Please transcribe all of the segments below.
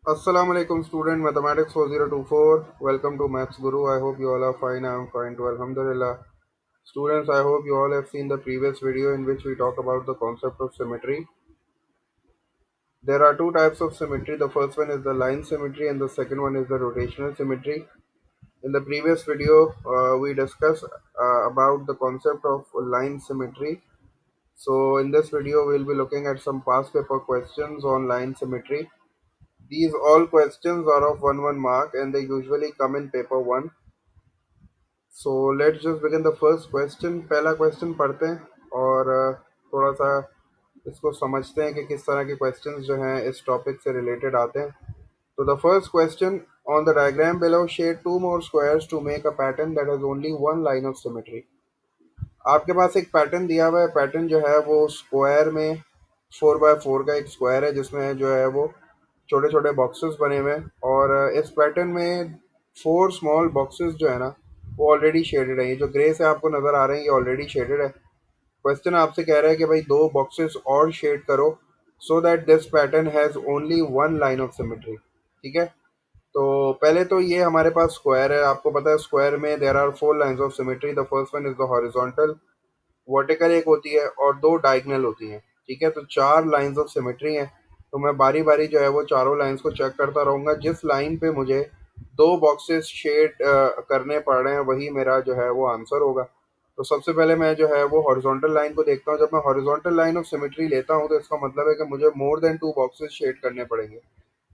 Assalamu alaikum student mathematics 4024. Welcome to Maths Guru. I hope you all are fine. I am fine too. Alhamdulillah. Students, I hope you all have seen the previous video in which we talk about the concept of symmetry. There are two types of symmetry. The first one is the line symmetry and the second one is the rotational symmetry. In the previous video, we discussed about the concept of line symmetry. So in this video, we'll be looking at some past paper questions on line symmetry. These all questions are of 1 mark and they usually come in paper 1. So let's just begin the first question. पहला question पढ़ते हैं और थोड़ा सा इसको समझते हैं कि किस तरह के क्वेश्चंस जो हैं इस टॉपिक से रिलेटेड आते हैं. So the first question, on the diagram below shade two more squares to make a pattern that has only one line of symmetry. आपके पास एक पैटर्न दिया हुआ है. पैटर्न जो है वो स्क्वायर में 4x4 का एक स्क्वायर है जिसमें जो है वो छोटे छोटे बॉक्सेस बने हुए हैं और इस पैटर्न में 4 स्मॉल बॉक्सेस जो है ना वो ऑलरेडी शेडेड है. ये जो ग्रे से आपको नज़र आ रहे हैं ये ऑलरेडी शेडेड है. क्वेश्चन आपसे कह रहा है कि भाई दो बॉक्सेस और शेड करो so that this pattern has only one line of symmetry. ठीक है. तो पहले तो ये हमारे पास स्क्वायर है. आपको पता है स्क्वायर में there are 4 lines of symmetry. The first one is the horizontal, vertical एक होती है और दो डायगनल होती हैं. ठीक है. तो 4 लाइंस ऑफ सिमेट्री हैं. तो मैं बारी बारी जो है वो चारों लाइंस को चेक करता रहूँगा. जिस लाइन पे मुझे दो बॉक्सेस शेड करने पड़ रहे हैं वही मेरा जो है वो आंसर होगा. तो सबसे पहले मैं जो है वो हॉरिजॉन्टल लाइन को देखता हूँ. जब मैं हॉरिजॉन्टल लाइन ऑफ सिमेट्री लेता हूँ तो इसका मतलब है कि मुझे मोर देन 2 बॉक्सेस शेड करने पड़ेंगे.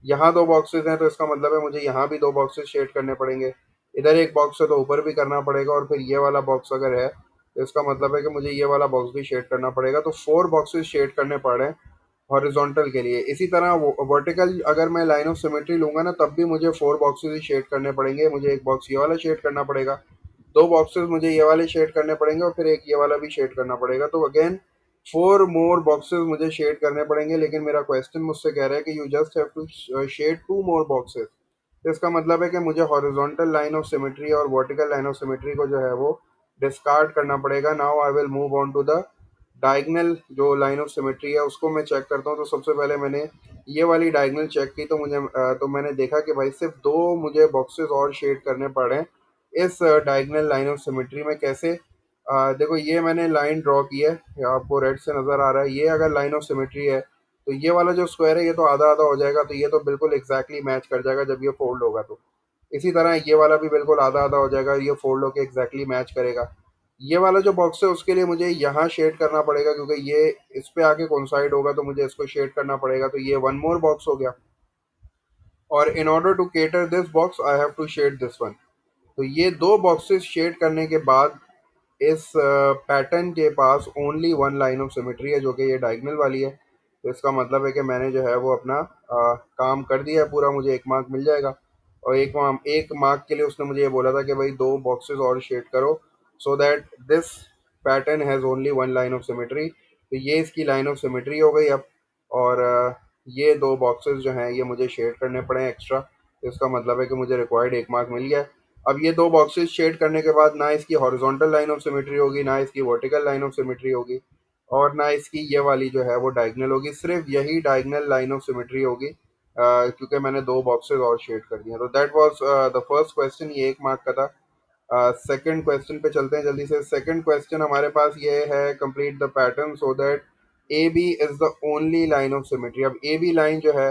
यहाँ 2 बॉक्सेस हैं तो इसका मतलब है मुझे यहाँ भी 2 बॉक्सेस शेड करने पड़ेंगे. इधर एक बॉक्स है तो ऊपर भी करना पड़ेगा और फिर ये वाला बॉक्स अगर है तो इसका मतलब है कि मुझे ये वाला बॉक्स भी शेड करना पड़ेगा. तो 4 बॉक्सेस शेड करने पड़ रहे हैं हॉरिजॉन्टल के लिए. इसी तरह वर्टिकल अगर मैं लाइन ऑफ सिमेट्री लूंगा ना तब भी मुझे 4 बॉक्सेस ही शेड करने पड़ेंगे. मुझे एक बॉक्स ये वाला शेड करना पड़ेगा, 2 बॉक्सेस मुझे ये वाले शेड करने पड़ेंगे और फिर एक ये वाला भी शेड करना पड़ेगा. तो अगेन 4 मोर बॉक्सेस मुझे शेड करने पड़ेंगे. लेकिन मेरा क्वेश्चन मुझसे कह रहा है कि you just have to shade 2 more boxes. तो इसका मतलब है कि मुझे हॉरिजॉन्टल लाइन ऑफ सिमेट्री और वर्टिकल लाइन ऑफ सिमेट्री को जो है वो डिस्कार्ड करना पड़ेगा. Now I will move on to the diagonal जो लाइन ऑफ सिमेट्री है उसको मैं चेक करता हूँ. तो सबसे पहले मैंने ये वाली डायगनल चेक की तो तो मैंने देखा कि भाई सिर्फ दो मुझे बॉक्सेस और शेड करने पड़े हैं इस डायगनल लाइन ऑफ सिमेट्री में. कैसे? देखो ये मैंने लाइन ड्रॉ की है, ये आपको रेड से नज़र आ रहा है. ये अगर लाइन ऑफ सिमेट्री है तो ये वाला जो स्क्वायर है ये तो आधा आधा हो जाएगा. तो ये तो बिल्कुल एग्जैक्टली मैच कर जाएगा जब ये फोल्ड होगा. तो इसी तरह ये वाला भी बिल्कुल आधा आधा हो जाएगा, ये फोल्ड होकर एग्जैक्टली मैच करेगा. ये वाला जो बॉक्स है उसके लिए मुझे यहाँ शेड करना पड़ेगा क्योंकि ये इस पे आके कोइंसाइड होगा तो मुझे इसको शेड करना पड़ेगा. तो ये 1 मोर बॉक्स हो गया और in order to cater this box I have to shade this one. तो ये 2 बॉक्सेस शेड करने के बाद इस पैटर्न के पास only one line of symmetry है जो कि ये डायगनल वाली है. तो इसका मतलब है कि मैंने जो है वो अपना काम कर दिया है पूरा. मुझे 1 मार्क मिल जाएगा और 1 मार्क के लिए उसने मुझे ये बोला था कि भाई 2 बॉक्सेस और शेड करो so that this pattern has only one line of symmetry. तो ये इसकी लाइन ऑफ सिमेट्री हो गई अब. और ये 2 बॉक्सेस जो हैं ये मुझे शेड करने पड़े हैं एक्स्ट्रा. तो इसका मतलब है कि मुझे रिक्वायर्ड 1 मार्क मिल गया. अब ये 2 बॉक्सेस शेड करने के बाद ना इसकी हॉरिजॉन्टल लाइन ऑफ सिमेट्री होगी, ना इसकी वर्टिकल लाइन ऑफ सिमेट्री होगी और ना इसकी ये वाली जो है वो डायगनल होगी. सिर्फ यही डायगनल लाइन ऑफ सिमेट्री होगी क्योंकि मैंने 2 बॉक्सेस और शेड कर दिए. तो that was the first question. ये 1 मार्क का था. सेकंड क्वेश्चन पे चलते हैं जल्दी से. सेकंड क्वेश्चन हमारे पास ये है, complete the pattern so that A B is the only line of symmetry. अब ए बी लाइन जो है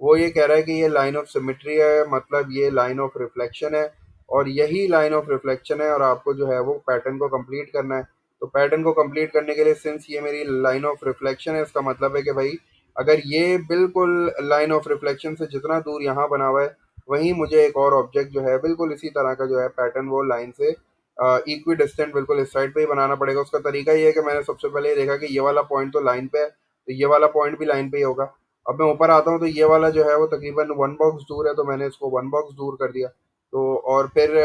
वो ये कह रहा है कि ये लाइन ऑफ सिमेट्री है, मतलब ये लाइन ऑफ रिफ्लेक्शन है और यही लाइन ऑफ रिफ्लेक्शन है और आपको जो है वो पैटर्न को कंप्लीट करना है. तो पैटर्न को कंप्लीट करने के लिए सिंस ये मेरी लाइन ऑफ रिफ्लेक्शन है इसका मतलब है कि भाई अगर ये बिल्कुल लाइन ऑफ रिफ्लेक्शन से जितना दूर यहाँ बना हुआ है वहीं मुझे एक और ऑब्जेक्ट जो है बिल्कुल इसी तरह का जो है पैटर्न वो लाइन से इक्वी डिस्टेंट बिल्कुल इस साइड पे ही बनाना पड़ेगा. उसका तरीका ये है कि मैंने सबसे पहले ये देखा कि ये वाला पॉइंट तो लाइन पे है तो ये वाला पॉइंट भी लाइन पे ही होगा. अब मैं ऊपर आता हूँ तो ये वाला जो है वो तकरीबन 1 बॉक्स दूर है तो मैंने इसको 1 बॉक्स दूर कर दिया. तो और फिर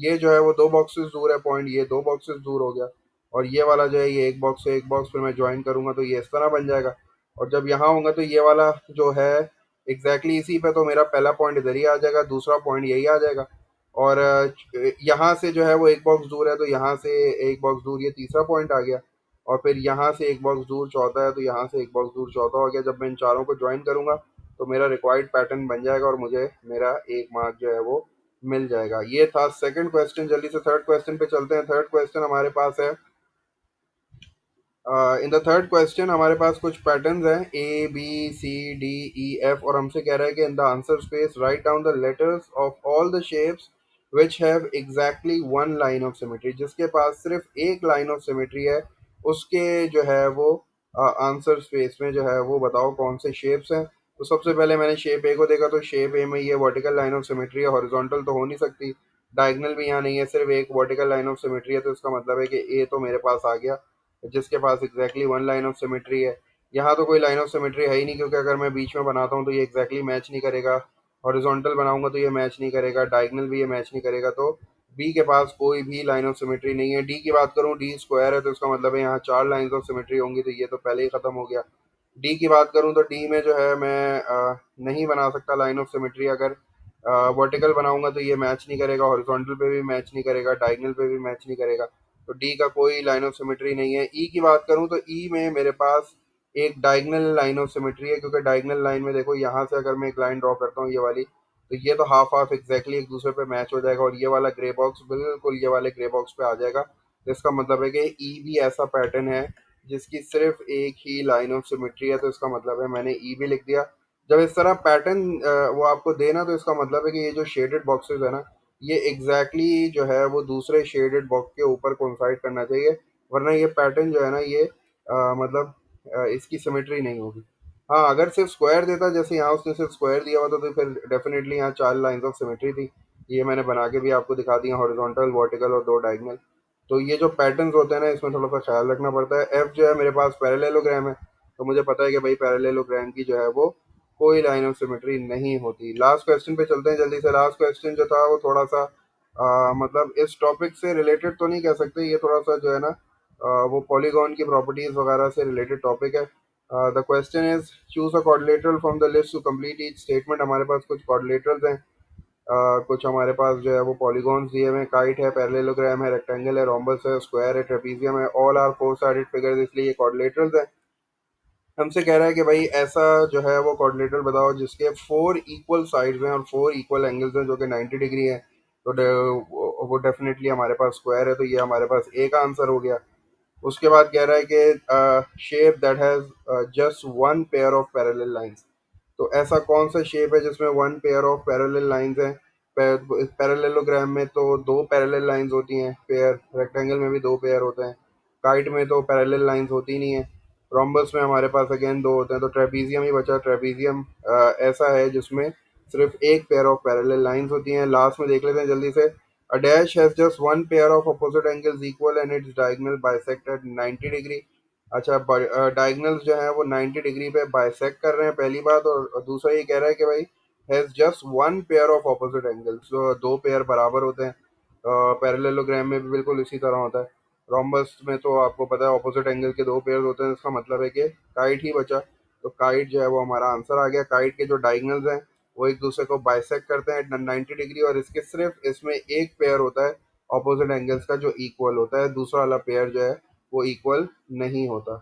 ये जो है वो 2 बॉक्सेस दूर है पॉइंट, ये 2 बॉक्सेस दूर हो गया और ये वाला जो है ये एक बॉक्स से एक बॉक्स फिर मैं ज्वाइन करूंगा तो ये इस तरह बन जाएगा. और जब यहाँ होगा तो ये वाला जो है एग्जैक्टली इसी पे तो मेरा पहला पॉइंट इधर ही आ जाएगा, दूसरा पॉइंट यही आ जाएगा और यहाँ से जो है वो एक बॉक्स दूर है तो यहाँ से एक बॉक्स दूर ये तीसरा पॉइंट आ गया और फिर यहाँ से एक बॉक्स दूर चौथा है तो यहाँ से एक बॉक्स दूर चौथा हो गया. जब मैं इन चारों को ज्वाइन करूंगा तो मेरा रिक्वायर्ड पैटर्न बन जाएगा और मुझे मेरा 1 मार्क जो है वो मिल जाएगा। ये था सेकंड क्वेश्चन। जल्दी से थर्ड क्वेश्चन पे चलते हैं। थर्ड क्वेश्चन हमारे पास है, इन द थर्ड क्वेश्चन हमारे पास कुछ पैटर्न्स हैं A B C D E F, और हमसे कह रहा है कि in the answer space write down the letters of all the shapes which have exactly one line of symmetry. जिसके पास सिर्फ एक लाइन ऑफ सिमेट्री है उसके जो है वो आंसर स्पेस में जो है वो बताओ कौन से शेप्स हैं। तो सबसे पहले मैंने शेप ए को देखा, तो शेप ए में ये वर्टिकल लाइन ऑफ सिमेट्री है, हॉरिजॉन्टल तो हो नहीं सकती, डायगनल भी यहाँ नहीं है, सिर्फ एक वर्टिकल लाइन ऑफ सिमेट्री है, तो इसका मतलब है कि ए तो मेरे पास आ गया जिसके पास exactly one line of symmetry है। यहाँ तो कोई लाइन ऑफ सिमेट्री है ही नहीं, क्योंकि अगर मैं बीच में बनाता हूँ तो ये एग्जैक्टली मैच नहीं करेगा, हॉरिजॉन्टल बनाऊंगा तो ये मैच नहीं करेगा, डायगनल भी ये मैच नहीं करेगा, तो बी के पास कोई भी लाइन ऑफ सिमेट्री नहीं है। डी की बात करूँ, डी स्क्वायर है, तो इसका मतलब है यहाँ 4 लाइन ऑफ सिमेट्री होंगी, तो ये तो पहले ही खत्म हो गया। डी की बात करूँ तो डी में जो है मैं नहीं बना सकता लाइन ऑफ सिमेट्री। अगर वर्टिकल बनाऊंगा तो ये मैच नहीं करेगा, हॉरिजॉन्टल पे भी मैच नहीं करेगा, डायगनल पे भी मैच नहीं करेगा, तो डी का कोई लाइन ऑफ सिमेट्री नहीं है। ई की बात करूं तो ई में मेरे पास एक डायगनल लाइन ऑफ सिमेट्री है, क्योंकि डायगनल लाइन में देखो यहाँ से अगर मैं एक लाइन ड्रॉ करता हूँ ये वाली, तो ये तो हाफ हाफ एग्जैक्टली एक दूसरे पे मैच हो जाएगा, और ये वाला ग्रे बॉक्स बिल्कुल ये वाले ग्रे बॉक्स पे आ जाएगा। तो इसका मतलब है कि ई भी ऐसा पैटर्न है जिसकी सिर्फ एक ही लाइन ऑफ सिमेट्री है, तो इसका मतलब है मैंने ई भी लिख दिया। जब इस तरह पैटर्न वो आपको देना, तो इसका मतलब है कि ये जो शेडेड बॉक्सेस है ना, ये एग्जैक्टली exactly जो है वो दूसरे शेडेड बॉक्स के ऊपर कोइंसाइड करना चाहिए, वरना ये पैटर्न जो है ना ये मतलब इसकी सिमेट्री नहीं होगी। हाँ, अगर सिर्फ स्क्वायर देता, जैसे यहाँ उसने सिर्फ स्क्वायर दिया हुआ था, तो फिर डेफिनेटली यहाँ 4 लाइंस ऑफ सिमेट्री थी। ये मैंने बना के भी आपको दिखा दिया, हॉरिजॉन्टल, वर्टिकल और 2 डायगनल। तो ये जो पैटर्न्स होते हैं ना, इसमें थोड़ा सा ख्याल रखना पड़ता है। एफ जो है मेरे पास पैरेललोग्राम है, तो मुझे पता है कि भाई पैरेललोग्राम की जो है वो कोई लाइन ऑफ सिमेट्री नहीं होती। लास्ट क्वेश्चन पे चलते हैं जल्दी से। लास्ट क्वेश्चन जो था वो थोड़ा सा मतलब इस टॉपिक से रिलेटेड तो नहीं कह सकते, ये थोड़ा सा जो है ना वो पॉलीगॉन की प्रॉपर्टीज वगैरह से रिलेटेड टॉपिक है। The question is choose a quadrilateral from the list to complete each statement. हमारे पास कुछ क्वाड्रिलेटरल्स हैं, कुछ हमारे पास जो है वो पॉलीगॉन्स दिए हुए हैं, काइट है, पैरेललोग्राम है, रेक्टेंगल है, रोम्बस है, स्क्वायर है, ट्रेपीजियम है, all are four sided figures, इसलिए ये क्वाड्रिलेटरल्स हैं। हमसे कह रहा है कि भाई ऐसा जो है वो कोऑर्डिनेटर बताओ जिसके 4 इक्वल साइड्स हैं और 4 इक्वल एंगल्स हैं जो कि 90 डिग्री है, तो वो डेफिनेटली हमारे पास स्क्वायर है, तो ये हमारे पास ए का आंसर हो गया। उसके बाद कह रहा है कि shape that has just one pair of parallel lines. तो ऐसा कौन सा शेप है जिसमें one pair of parallel lines हैं। पैरेललोग्राम में तो 2 पैरेलल लाइंस होती हैं पेयर, रेक्टेंगल में भी 2 पेयर होते हैं, काइट में तो पैरेलल लाइंस होती नहीं है, रोम्बस में हमारे पास अगेन 2 होते हैं, तो ट्रेपीजियम ही बचा। ट्रेपीजियम ऐसा है जिसमें सिर्फ एक पेयर ऑफ पैरेलल लाइंस होती हैं। लास्ट में देख लेते हैं जल्दी से। A dash has just one pair of opposite angles equal and its diagonal bisect at 90 degree. अच्छा, डायगनल्स जो है वो 90 डिग्री पे बाइसेक्ट कर रहे हैं, पहली बात। और दूसरा ये कह रहा है कि भाई has just one pair of opposite angles, जो 2 पेयर बराबर होते हैं। पैरेललोग्राम में भी बिल्कुल इसी तरह होता है। रोम्बस में तो आपको पता है ऑपोजिट एंगल के 2 पेयर होते हैं, इसका मतलब है कि काइट ही बचा। तो काइट जो है वो हमारा आंसर आ गया। काइट के जो डायगनल्स हैं वो एक दूसरे को बाइसेक्ट करते हैं 90 डिग्री, और इसके सिर्फ इसमें एक पेयर होता है ऑपोजिट एंगल्स का जो इक्वल होता है, दूसरा वाला पेयर जो है वो इक्वल नहीं होता।